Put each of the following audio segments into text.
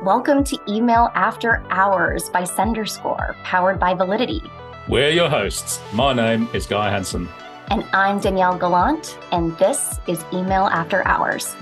Welcome to Email After Hours by SenderScore, powered by Validity. We're your hosts. My name is Guy Hansen. And I'm Danielle Gallant, and this is Email After Hours.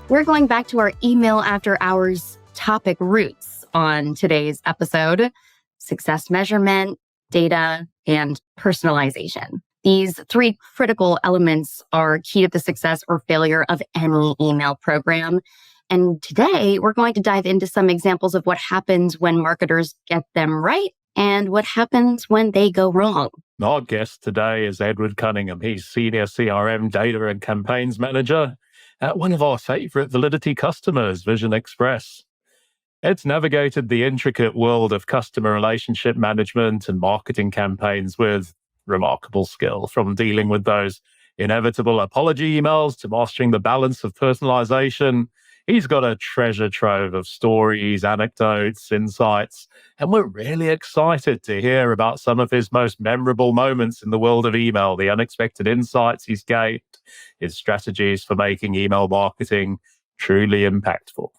We're going back to our Email After Hours topic roots on today's episode: success measurement, data, and personalization. These three critical elements are key to the success or failure of any email program. And today, we're going to dive into some examples of what happens when marketers get them right and what happens when they go wrong. Our guest today is Edward Cunningham. He's Senior CRM Data and Campaigns Manager at one of our favorite Validity customers, Vision Express. Ed's navigated the intricate world of customer relationship management and marketing campaigns with remarkable skill, from dealing with those inevitable apology emails to mastering the balance of personalization. He's got a treasure trove of stories, anecdotes, insights, and we're really excited to hear about some of his most memorable moments in the world of email, the unexpected insights he's gained, his strategies for making email marketing truly impactful.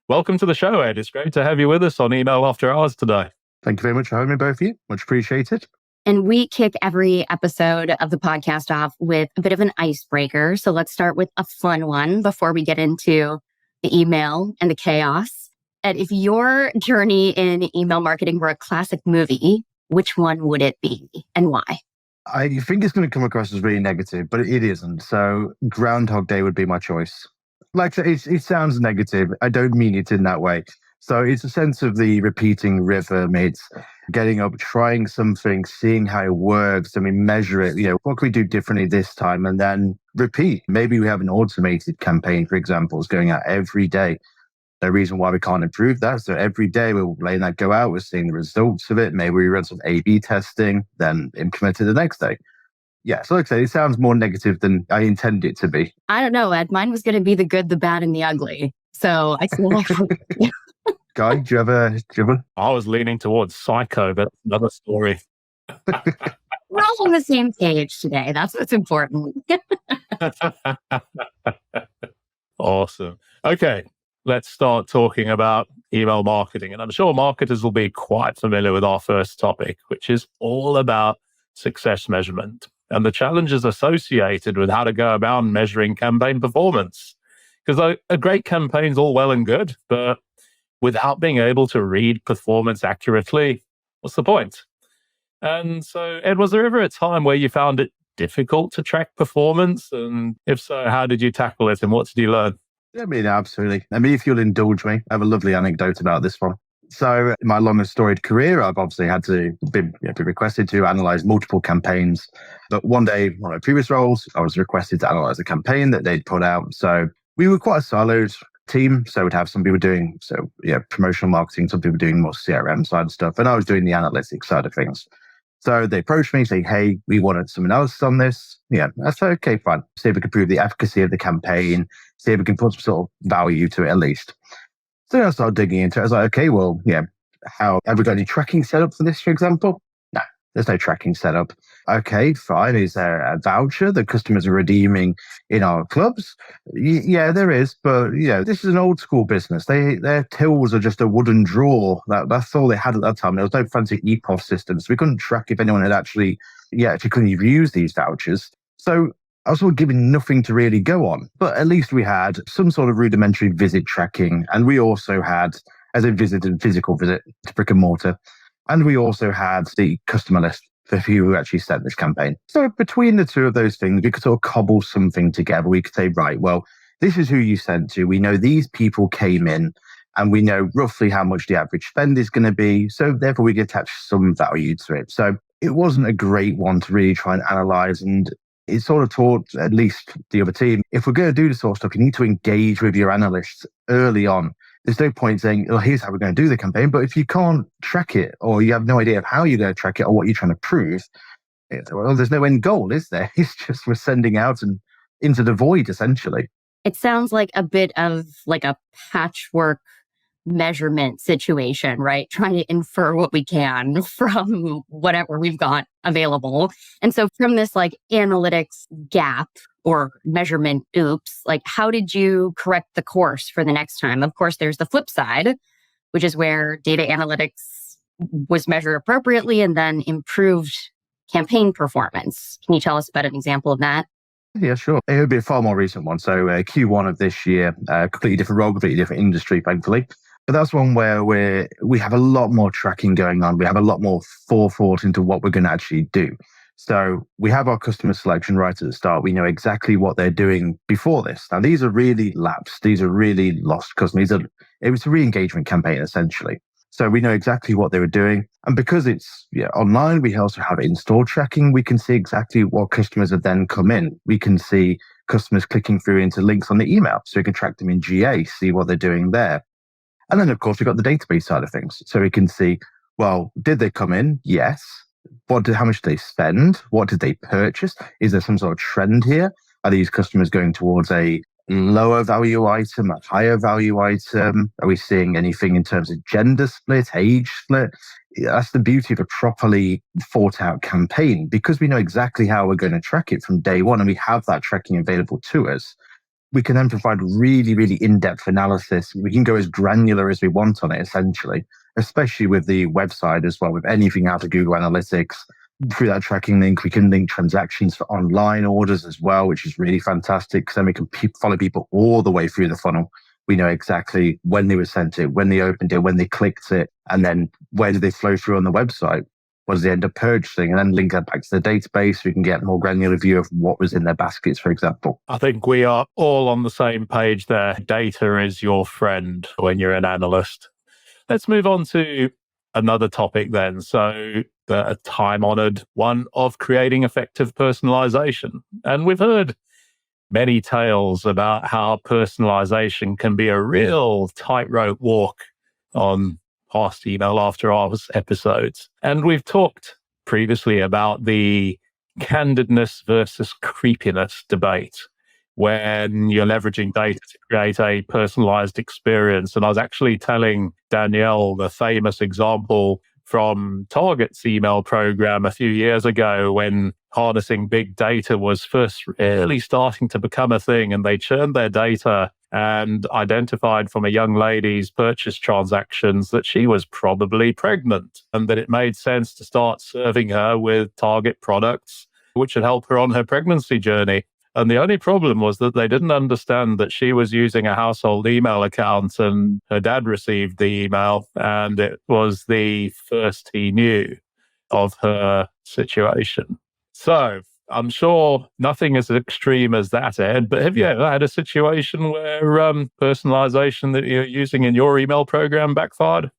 Welcome to the show, Ed. It's great to have you with us on Email After Hours today. Thank you very much for having me, both of you. Much appreciated. And we kick every episode of the podcast off with a bit of an icebreaker. So let's start with a fun one before we get into the email and the chaos. And if your journey in email marketing were a classic movie, which one would it be and why? I think it's going to come across as really negative, but it isn't. So Groundhog Day would be my choice. Like I said, it sounds negative. I don't mean it in that way. So it's a sense of the repeating rhythm. It's getting up, trying something, seeing how it works. I mean, measure it. What can we do differently this time? And then repeat. Maybe we have an automated campaign, for example, it's going out every day. No reason why we can't improve that. So every day we're letting that go out. We're seeing the results of it. Maybe we run some A/B testing, then implement it the next day. Yeah, so like I say, it sounds more negative than I intend it to be. I don't know, Ed. Mine was going to be the good, the bad, and the ugly. So I feel like... Guy, do you have a? I was leaning towards Psycho, but another story. We're all on the same page today. That's what's important. Awesome. Okay, let's start talking about email marketing. And I'm sure marketers will be quite familiar with our first topic, which is all about success measurement and the challenges associated with how to go about measuring campaign performance. Because a great campaign's all well and good, but without being able to read performance accurately, what's the point? And so, Ed, was there ever a time where you found it difficult to track performance? And if so, how did you tackle it and what did you learn? I mean, absolutely. I mean, if you'll indulge me, I have a lovely anecdote about this one. So in my long and storied career, I've obviously had to be requested to analyze multiple campaigns. But one day, one of my previous roles, I was requested to analyze a campaign that they'd put out. So we were quite a siloed team. So we'd have some people doing promotional marketing, some people doing more CRM side of stuff. And I was doing the analytics side of things. So they approached me saying, hey, we wanted some analysis on this. Yeah, I said, okay, fine. See if we can prove the efficacy of the campaign, see if we can put some sort of value to it at least. So I started digging into it. I was like, okay, well, how have we got any tracking set up for this, for example? No, there's no tracking set up. Okay, fine. Is there a voucher that customers are redeeming in our clubs? Yeah, there is. But, this is an old school business. Their tills are just a wooden drawer. That's all they had at that time. There was no fancy EPOS system. So we couldn't track if anyone had actually couldn't use these vouchers. So I was sort of given nothing to really go on. But at least we had some sort of rudimentary visit tracking. And we also had, as a physical visit to brick and mortar. And we also had the customer list for who actually sent this campaign. So between the two of those things, we could sort of cobble something together. We could say, right, well, this is who you sent to. We know these people came in and we know roughly how much the average spend is going to be. So therefore, we can attach some value to it. So it wasn't a great one to really try and analyze. And it sort of taught at least the other team, if we're going to do this sort of stuff, you need to engage with your analysts early on. There's no point saying, oh, here's how we're going to do the campaign. But if you can't track it, or you have no idea of how you're going to track it or what you're trying to prove, well, there's no end goal, is there? It's just we're sending out and into the void, essentially. It sounds like a bit of like a patchwork measurement situation, right? Trying to infer what we can from whatever we've got available. And so from this like analytics gap or measurement oops, like how did you correct the course for the next time? Of course, there's the flip side, which is where data analytics was measured appropriately and then improved campaign performance. Can you tell us about an example of that? Yeah, sure. It would be a far more recent one. So Q1 of this year, completely different role, completely different industry, thankfully. But that's one where we have a lot more tracking going on. We have a lot more forethought into what we're going to actually do. So we have our customer selection right at the start. We know exactly what they're doing before this. Now, these are really lapsed. These are really lost customers. It was a re-engagement campaign, essentially. So we know exactly what they were doing. And because it's online, we also have in-store tracking. We can see exactly what customers have then come in. We can see customers clicking through into links on the email. So we can track them in GA, see what they're doing there. And then, of course, we've got the database side of things. So we can see, well, did they come in? Yes. How much did they spend? What did they purchase? Is there some sort of trend here? Are these customers going towards a lower value item, a higher value item? Are we seeing anything in terms of gender split, age split? That's the beauty of a properly thought out campaign, because we know exactly how we're going to track it from day one and we have that tracking available to us. We can then provide really, really in-depth analysis. We can go as granular as we want on it, essentially, especially with the website as well, with anything out of Google Analytics. Through that tracking link, we can link transactions for online orders as well, which is really fantastic, because then we can follow people all the way through the funnel. We know exactly when they were sent it, when they opened it, when they clicked it, and then where did they flow through on the website? What did they end up purchasing? And then link that back to the database. We can get a more granular view of what was in their baskets, for example. I think we are all on the same page there. Data is your friend when you're an analyst. Let's move on to another topic then. So the time-honored one of creating effective personalization. And we've heard many tales about how personalization can be a real tightrope walk on past Email After Hours episodes. And we've talked previously about the candidness versus creepiness debate when you're leveraging data to create a personalized experience. And I was actually telling Danielle the famous example from Target's email program a few years ago when harnessing big data was first really starting to become a thing, and they churned their data and identified from a young lady's purchase transactions that she was probably pregnant and that it made sense to start serving her with Target products which would help her on her pregnancy journey. And the only problem was that they didn't understand that she was using a household email account and her dad received the email and it was the first he knew of her situation. So I'm sure nothing as extreme as that, Ed, but have you ever had a situation where personalization that you're using in your email program backfired?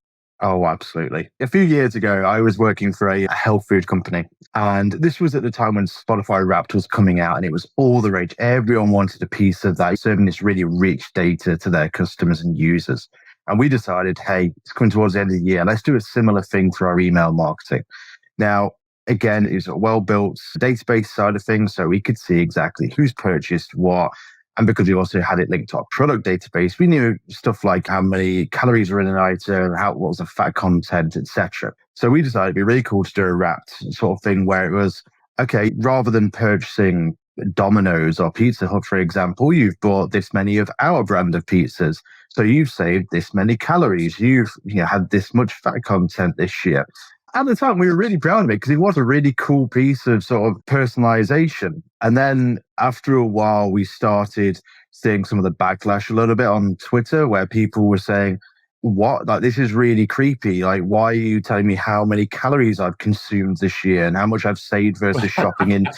Oh, absolutely. A few years ago, I was working for a health food company. And this was at the time when Spotify Wrapped was coming out and it was all the rage. Everyone wanted a piece of that, serving this really rich data to their customers and users. And we decided, hey, it's coming towards the end of the year. Let's do a similar thing for our email marketing. Now, again, it's a well-built database side of things, so we could see exactly who's purchased what. And because we also had it linked to our product database, we knew stuff like how many calories were in an item, what was the fat content, etc. So we decided it'd be really cool to do a wrapped sort of thing where it was, okay, rather than purchasing Domino's or Pizza Hut, for example, you've bought this many of our brand of pizzas. So you've saved this many calories. You've had this much fat content this year. At the time, we were really proud of it because it was a really cool piece of sort of personalization. And then after a while, we started seeing some of the backlash a little bit on Twitter where people were saying, what? Like, this is really creepy. Like, why are you telling me how many calories I've consumed this year and how much I've saved versus shopping in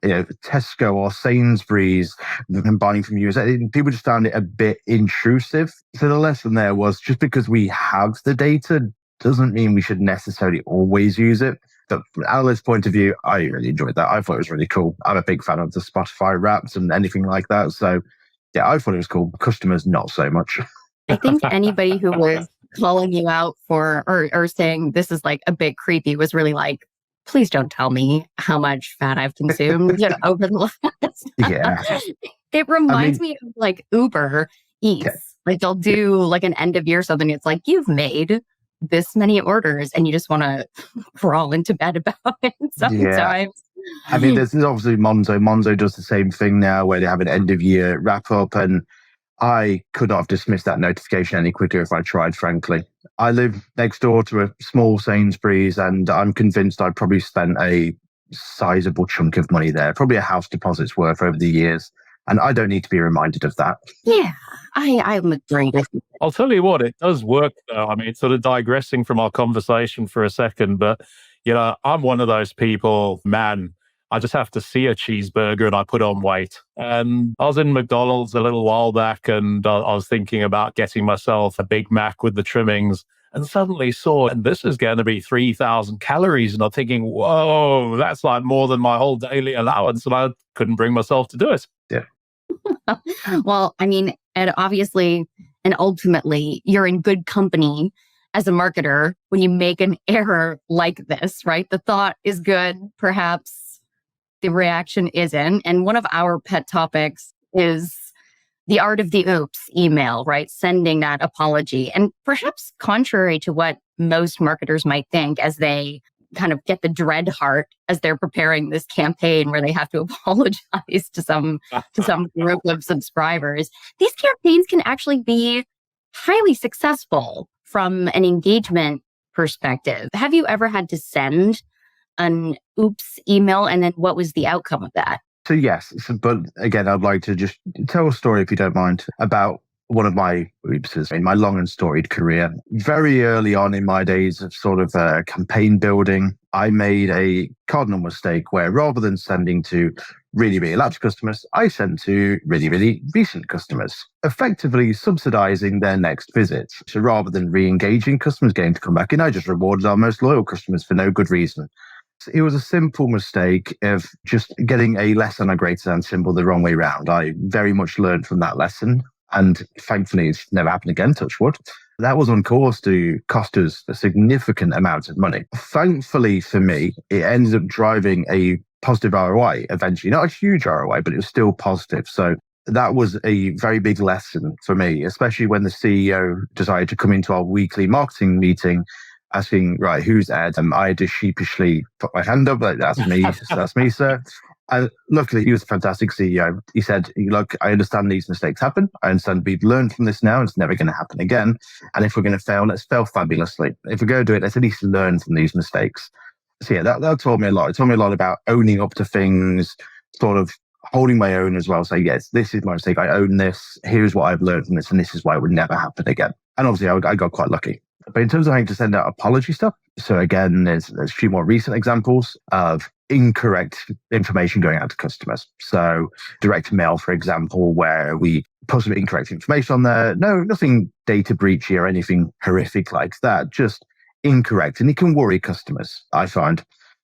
Tesco or Sainsbury's and buying from you? People just found it a bit intrusive. So the lesson there was just because we have the data doesn't mean we should necessarily always use it. But from an analyst's point of view, I really enjoyed that. I thought it was really cool. I'm a big fan of the Spotify Wraps and anything like that. So yeah, I thought it was cool. Customers, not so much. I think anybody who was calling you out for or saying this is like a bit creepy was really like, please don't tell me how much fat I've consumed over the last. Yeah. It reminds me of like Uber Eats. Okay. Like they'll do like an end of year something. It's like, you've made this many orders and you just want to crawl into bed about it Yeah. sometimes. I mean, there's obviously Monzo. Monzo does the same thing now where they have an end of year wrap up. And I could not have dismissed that notification any quicker if I tried, frankly. I live next door to a small Sainsbury's and I'm convinced I'd probably spent a sizable chunk of money there, probably a house deposit's worth over the years. And I don't need to be reminded of that. Yeah, I'm agreeing with you. I'll tell you what, it does work though. I mean, sort of digressing from our conversation for a second, but I'm one of those people, man, I just have to see a cheeseburger and I put on weight. And I was in McDonald's a little while back and I was thinking about getting myself a Big Mac with the trimmings and suddenly saw, and this is going to be 3,000 calories. And I'm thinking, whoa, that's like more than my whole daily allowance. And I couldn't bring myself to do it. Yeah. Well, I mean, and obviously, and ultimately, you're in good company as a marketer when you make an error like this, right? The thought is good, perhaps the reaction isn't. And one of our pet topics is the art of the oops email, right? Sending that apology. And perhaps contrary to what most marketers might think as they kind of get the dread heart as they're preparing this campaign where they have to apologize to some group of subscribers. These campaigns can actually be highly successful from an engagement perspective. Have you ever had to send an oops email, and then what was the outcome of that? So yes, but again, I'd like to just tell a story, if you don't mind, about one of my oopses in my long and storied career. Very early on in my days of sort of campaign building, I made a cardinal mistake where rather than sending to really, really lapsed customers, I sent to really, really recent customers, effectively subsidizing their next visit. So rather than re-engaging customers getting to come back in, I just rewarded our most loyal customers for no good reason. It was a simple mistake of just getting a less than a greater than symbol the wrong way round. I very much learned from that lesson. And thankfully, it's never happened again, touch wood. That was on course to cost us a significant amount of money. Thankfully for me, it ended up driving a positive ROI eventually. Not a huge ROI, but it was still positive. So that was a very big lesson for me, especially when the CEO decided to come into our weekly marketing meeting asking, right, who's Ed? And I just sheepishly put my hand up, like, that's me, that's me, sir. And luckily, he was a fantastic CEO. He said, look, I understand these mistakes happen. I understand we've learned from this now. It's never going to happen again. And if we're going to fail, let's fail fabulously. If we're going to do it, let's at least learn from these mistakes. So yeah, that taught me a lot. It taught me a lot about owning up to things, sort of holding my own as well. Say, yes, this is my mistake. I own this. Here's what I've learned from this. And this is why it would never happen again. And obviously, I got quite lucky. But in terms of having to send out apology stuff, so again, there's a few more recent examples of incorrect information going out to customers. So direct mail, for example, where we put some incorrect information on there. No, nothing data breachy or anything horrific like that, just incorrect. And it can worry customers, I find.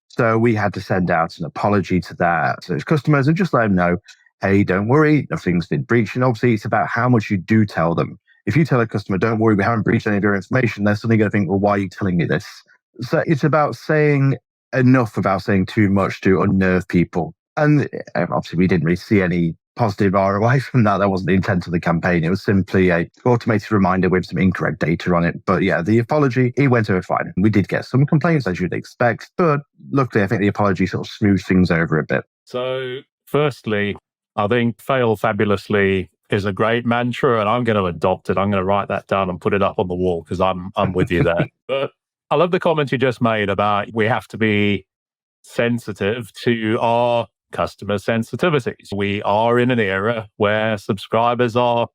So we had to send out an apology to those customers and just let them know, hey, don't worry, nothing's been breached. And obviously, it's about how much you do tell them. If you tell a customer, don't worry, we haven't breached any of your information, they're suddenly going to think, well, why are you telling me this? So it's about saying enough without saying too much to unnerve people. And obviously, we didn't really see any positive ROI from that. That wasn't the intent of the campaign. It was simply an automated reminder with some incorrect data on it. But yeah, the apology, it went over fine. We did get some complaints, as you'd expect. But luckily, I think the apology sort of smoothed things over a bit. So firstly, I think fail fabulously is a great mantra, and I'm going to adopt it. I'm going to write that down and put it up on the wall because I'm with you there. But I love the comment you just made about we have to be sensitive to our customer sensitivities. We are in an era where subscribers are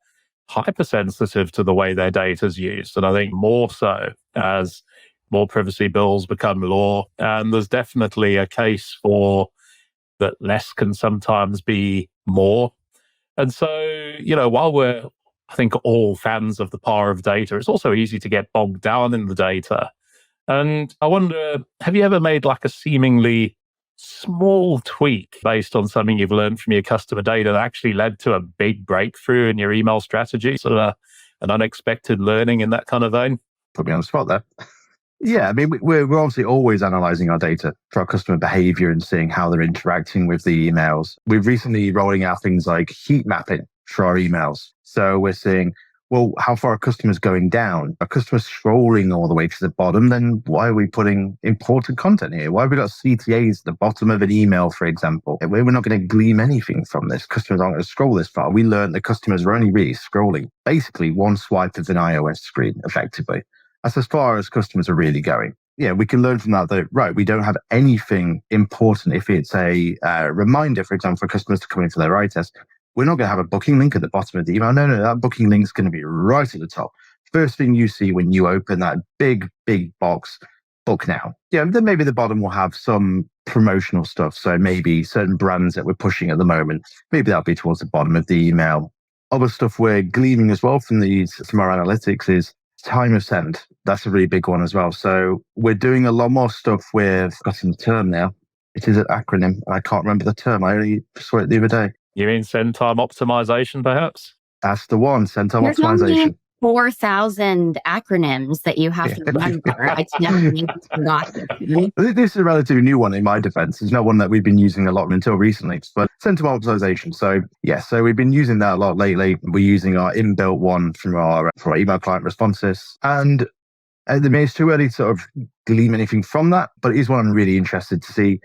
hypersensitive to the way their data is used. And I think more so as more privacy bills become law. And there's definitely a case for that less can sometimes be more. And so, while we're, I think, all fans of the power of data, it's also easy to get bogged down in the data. And I wonder, have you ever made like a seemingly small tweak based on something you've learned from your customer data that actually led to a big breakthrough in your email strategy? Sort of an unexpected learning in that kind of vein? Put me on the spot there. Yeah, I mean, we're obviously always analyzing our data for our customer behavior and seeing how they're interacting with the emails. We're recently rolling out things like heat mapping for our emails. So we're seeing well, how far are customers going down? Are customers scrolling all the way to the bottom? Then why are we putting important content here? Why have we got CTAs at the bottom of an email, for example? We're not going to glean anything from this. Customers aren't going to scroll this far. We learned that customers are only really scrolling basically one swipe of an iOS screen, effectively. That's as far as customers are really going. Yeah, we can learn from that, right, we don't have anything important. If it's a reminder, for example, for customers to come in for their eye test, we're not going to have a booking link at the bottom of the email. No, that booking link is going to be right at the top. First thing you see when you open that big box, book now. Yeah, then maybe the bottom will have some promotional stuff. So maybe certain brands that we're pushing at the moment, maybe that'll be towards the bottom of the email. Other stuff we're gleaning as well from our analytics is time of send. That's a really big one as well. So we're doing a lot more stuff with, I've forgotten the term now. It is an acronym. I can't remember the term. I only saw it the other day. You mean send time optimization, perhaps? That's the one, send time There's optimization. Only 4,000 acronyms that you have to remember. I never forgotten. This is a relatively new one in my defense. It's not one that we've been using a lot until recently, but send time optimization. So so we've been using that a lot lately. We're using our inbuilt one from our email client responses. And it's too early to sort of glean anything from that, but it is one I'm really interested to see.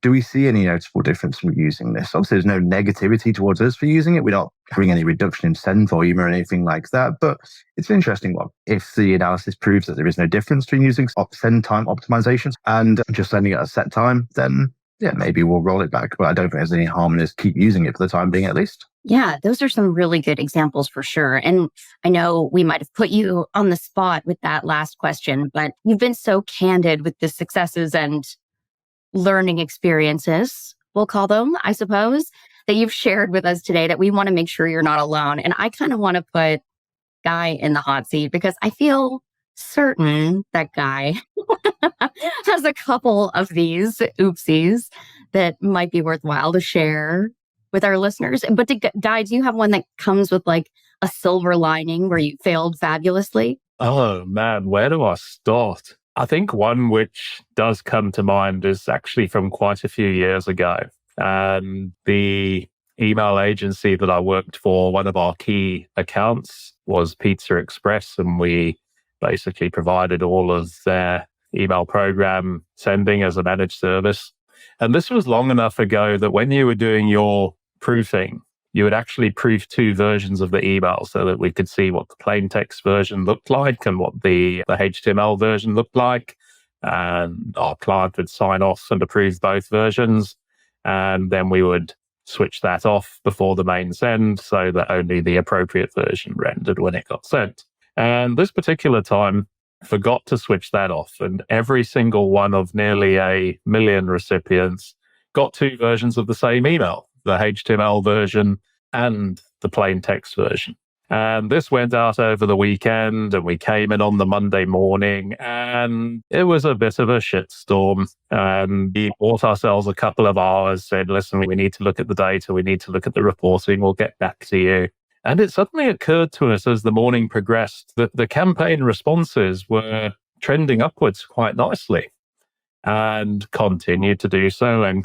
Do we see any noticeable difference from using this? Obviously, there's no negativity towards us for using it. We're not having any reduction in send volume or anything like that, but it's an interesting one. If the analysis proves that there is no difference between using send time optimizations and just sending it at a set time, then maybe we'll roll it back. But I don't think there's any harm in us keep using it for the time being, at least. Yeah, those are some really good examples for sure. And I know we might have put you on the spot with that last question, but you've been so candid with the successes and learning experiences, we'll call them, I suppose, that you've shared with us today, that we want to make sure you're not alone. And I kind of want to put Guy in the hot seat because I feel certain that Guy has a couple of these oopsies that might be worthwhile to share with our listeners. But Guy, do you have one that comes with like a silver lining where you failed fabulously? Oh man, where do I start? I think one which does come to mind is actually from quite a few years ago. And the email agency that I worked for, one of our key accounts was Pizza Express, and we basically provided all of their email program sending as a managed service. And this was long enough ago that when you were doing your proofing, you would actually proof two versions of the email so that we could see what the plain text version looked like and what the HTML version looked like. And our client would sign off and approve both versions. And then we would switch that off before the main send so that only the appropriate version rendered when it got sent. And this particular time, forgot to switch that off. And every single one of nearly 1 million recipients got two versions of the same email, the HTML version and the plain text version. And this went out over the weekend, and we came in on the Monday morning, and it was a bit of a shitstorm. And we bought ourselves a couple of hours, said, listen, we need to look at the data, we need to look at the reporting, we'll get back to you. And it suddenly occurred to us as the morning progressed that the campaign responses were trending upwards quite nicely. And continued to do so. And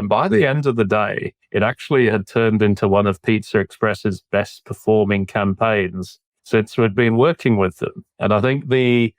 by the end of the day, it actually had turned into one of Pizza Express's best performing campaigns since we'd been working with them. And I think the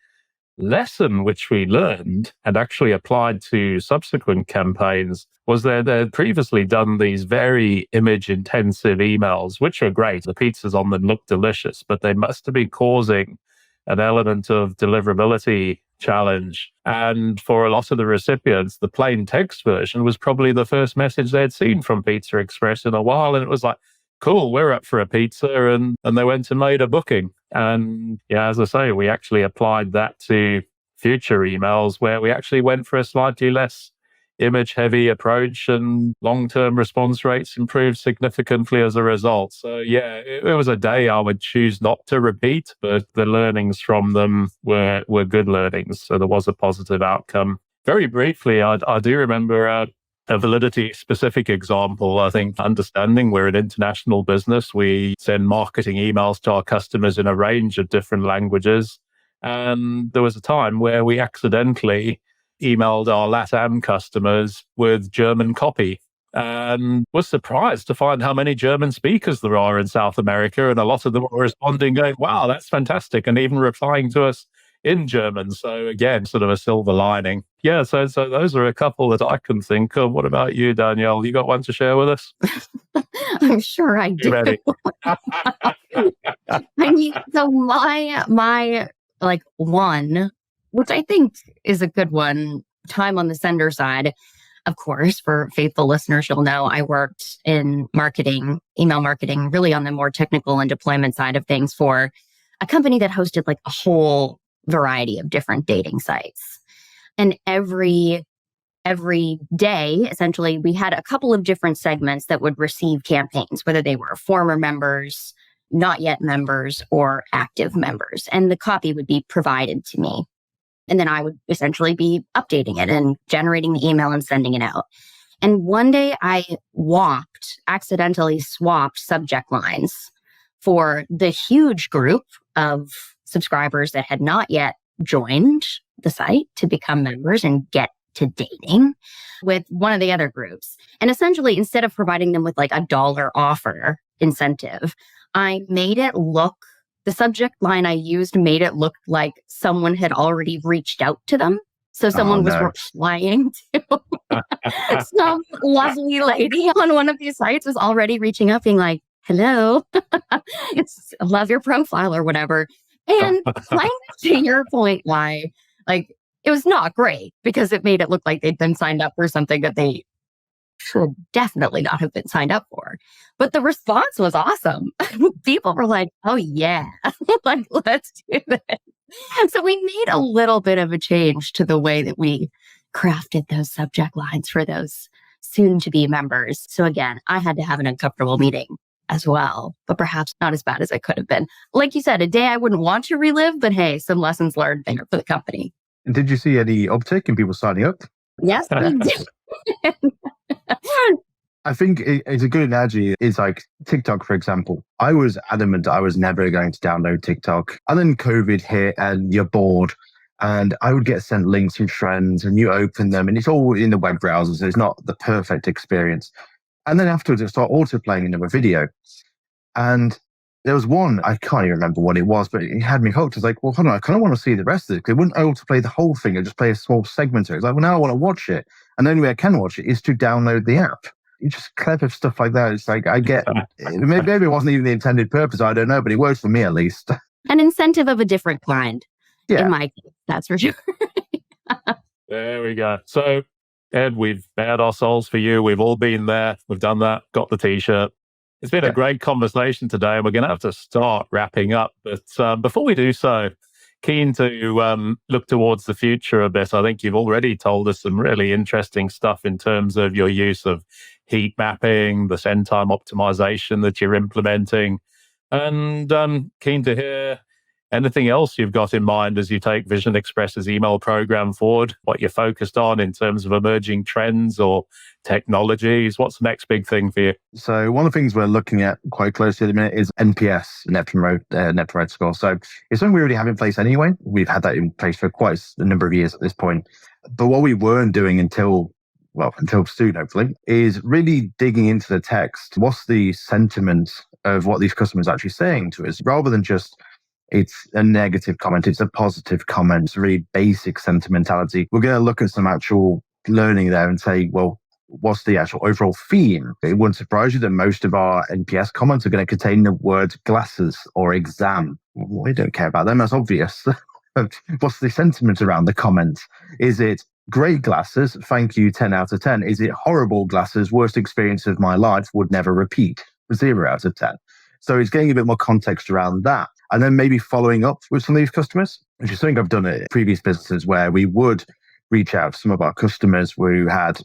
lesson which we learned and actually applied to subsequent campaigns was that they'd previously done these very image intensive emails, which are great. The pizzas on them look delicious, but they must have been causing an element of deliverability challenge. And for a lot of the recipients, the plain text version was probably the first message they'd seen from Pizza Express in a while. And it was like, cool, we're up for a pizza. And they went and made a booking. And as I say, we actually applied that to future emails where we actually went for a slightly less image-heavy approach, and long-term response rates improved significantly as a result. So it was a day I would choose not to repeat, but the learnings from them were good learnings. So there was a positive outcome. Very briefly, I do remember a validity-specific example. I think understanding we're an international business, we send marketing emails to our customers in a range of different languages. And there was a time where we accidentally emailed our LATAM customers with German copy. and was surprised to find how many German speakers there are in South America. And a lot of them were responding, going, wow, that's fantastic. And even replying to us in German. So again, sort of a silver lining. Yeah, so those are a couple that I can think of. What about you, Danielle? You got one to share with us? I'm sure I You do. ready? I mean, so my like one, which I think is a good one, time on the sender side. Of course, for faithful listeners, you'll know I worked in marketing, email marketing, really on the more technical and deployment side of things for a company that hosted like a whole variety of different dating sites. And every day, essentially, we had a couple of different segments that would receive campaigns, whether they were former members, not yet members, or active members. And the copy would be provided to me. And then I would essentially be updating it and generating the email and sending it out. And one day I accidentally swapped subject lines for the huge group of subscribers that had not yet joined the site to become members and get to dating with one of the other groups. And essentially, instead of providing them with like $1 offer incentive, I made it look, the subject line I used made it look like someone had already reached out to them. So someone was replying to some lovely lady on one of these sites was already reaching out being like, hello, I love your profile or whatever. And kind of to your point, why, like, it was not great because it made it look like they'd been signed up for something that they should definitely not have been signed up for. But the response was awesome. People were like, oh yeah, like, let's do this. So we made a little bit of a change to the way that we crafted those subject lines for those soon to be members. So again, I had to have an uncomfortable meeting as well, but perhaps not as bad as it could have been. Like you said, a day I wouldn't want to relive, but hey, some lessons learned there for the company. And did you see any uptick in people signing up? Yes, we did. I think it's a good analogy. It's like TikTok, for example. I was adamant I was never going to download TikTok. And then COVID hit and you're bored. And I would get sent links from friends and you open them and it's all in the web browser. So it's not the perfect experience. And then afterwards, it started auto-playing another video. And there was one, I can't even remember what it was, but it had me hooked. I was like, well, hold on, I kind of want to see the rest of it. Because it wouldn't auto-play the whole thing. It just play a small segment of it. It's like, well, now I want to watch it. And the only way I can watch it is to download the app. It's just clever stuff like that. It's like, I get, maybe it wasn't even the intended purpose. I don't know, but it works for me at least. An incentive of a different kind. Yeah. In my case, that's for sure. There we go. So, Ed, we've bared our souls for you. We've all been there. We've done that, got the t-shirt. It's been a great conversation today, and we're going to have to start wrapping up. But before we do so, keen to look towards the future a bit. I think you've already told us some really interesting stuff in terms of your use of heat mapping, the send time optimization that you're implementing, and keen to hear anything else you've got in mind as you take Vision Express's email program forward, what you're focused on in terms of emerging trends or technologies. What's the next big thing for you? So one of the things we're looking at quite closely at the minute is NPS, Net Promoter Score. So it's something we already have in place anyway. We've had that in place for quite a number of years at this point. But what we weren't doing until soon, hopefully, is really digging into the text. What's the sentiment of what these customers are actually saying to us, rather than just it's a negative comment, it's a positive comment, it's really basic sentimentality. We're going to look at some actual learning there and say, well, what's the actual overall theme? It wouldn't surprise you that most of our NPS comments are going to contain the words glasses or exam. We don't care about them, that's obvious. What's the sentiment around the comment? Is it great glasses, thank you, 10 out of 10? Is it horrible glasses, worst experience of my life, would never repeat, 0 out of 10? So it's getting a bit more context around that. And then maybe following up with some of these customers, which is something I've done at previous businesses where we would reach out to some of our customers who had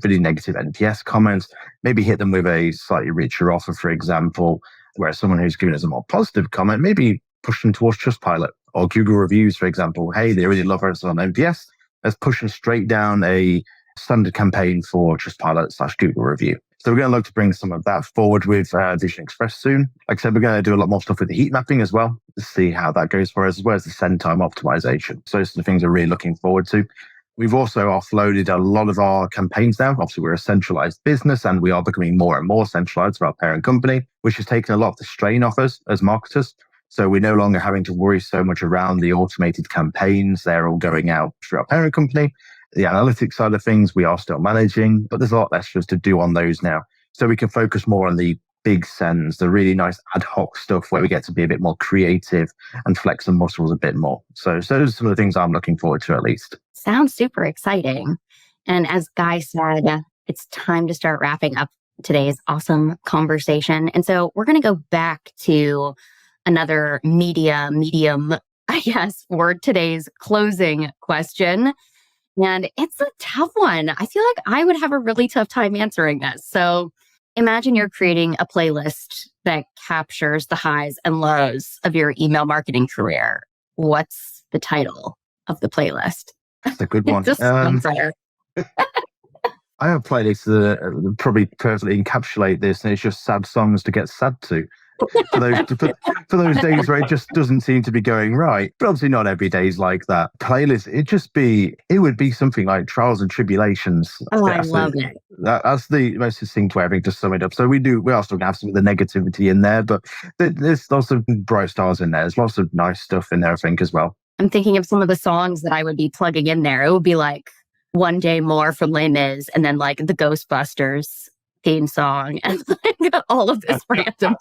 really negative NPS comments, maybe hit them with a slightly richer offer, for example, where someone who's given us a more positive comment, maybe push them towards Trustpilot or Google reviews, for example. Hey, they really love us on NPS. Let's push them straight down a standard campaign for Trustpilot/Google review. So we're going to look to bring some of that forward with Vision Express soon. Like I said, we're going to do a lot more stuff with the heat mapping as well to see how that goes for us, as well as the send time optimization. So those are the things we're really looking forward to. We've also offloaded a lot of our campaigns now. Obviously, we're a centralized business and we are becoming more and more centralized for our parent company, which has taken a lot of the strain off us as marketers. So we're no longer having to worry so much around the automated campaigns. They're all going out through our parent company. The analytics side of things, we are still managing, but there's a lot less for us to do on those now. So we can focus more on the big sends, the really nice ad hoc stuff where we get to be a bit more creative and flex the muscles a bit more. So those are some of the things I'm looking forward to, at least. Sounds super exciting. And as Guy said, it's time to start wrapping up today's awesome conversation. And so we're going to go back to another medium, I guess, for today's closing question. And it's a tough one. I feel like I would have a really tough time answering this. So imagine you're creating a playlist that captures the highs and lows of your email marketing career. What's the title of the playlist? That's a good one. I have playlists that probably perfectly encapsulate this, and it's just sad songs to get sad to. For those days where it just doesn't seem to be going right. But obviously not every day's like that. Playlist, it would be something like Trials and Tribulations. Oh, I love it. That's the most succinct way, I think, to sum it up. So we are still going to have some of the negativity in there, but there's lots of bright stars in there. There's lots of nice stuff in there, I think, as well. I'm thinking of some of the songs that I would be plugging in there. It would be like One Day More from Les Mis, and then like the Ghostbusters theme song, and like all of this random.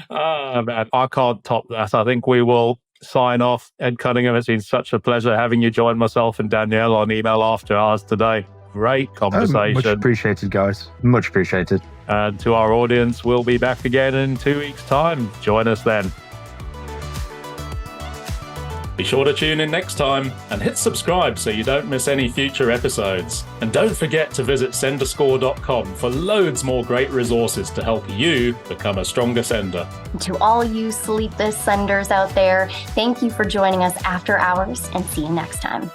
Man, I can't top that. I think we will sign off. Ed Cunningham, it's been such a pleasure having you join myself and Danielle on Email After Hours today. Great conversation. Much appreciated, guys. Much appreciated. And to our audience, we'll be back again in 2 weeks' time. Join us then. Be sure to tune in next time and hit subscribe so you don't miss any future episodes. And don't forget to visit senderscore.com for loads more great resources to help you become a stronger sender. To all you sleepless senders out there, thank you for joining us after hours, and see you next time.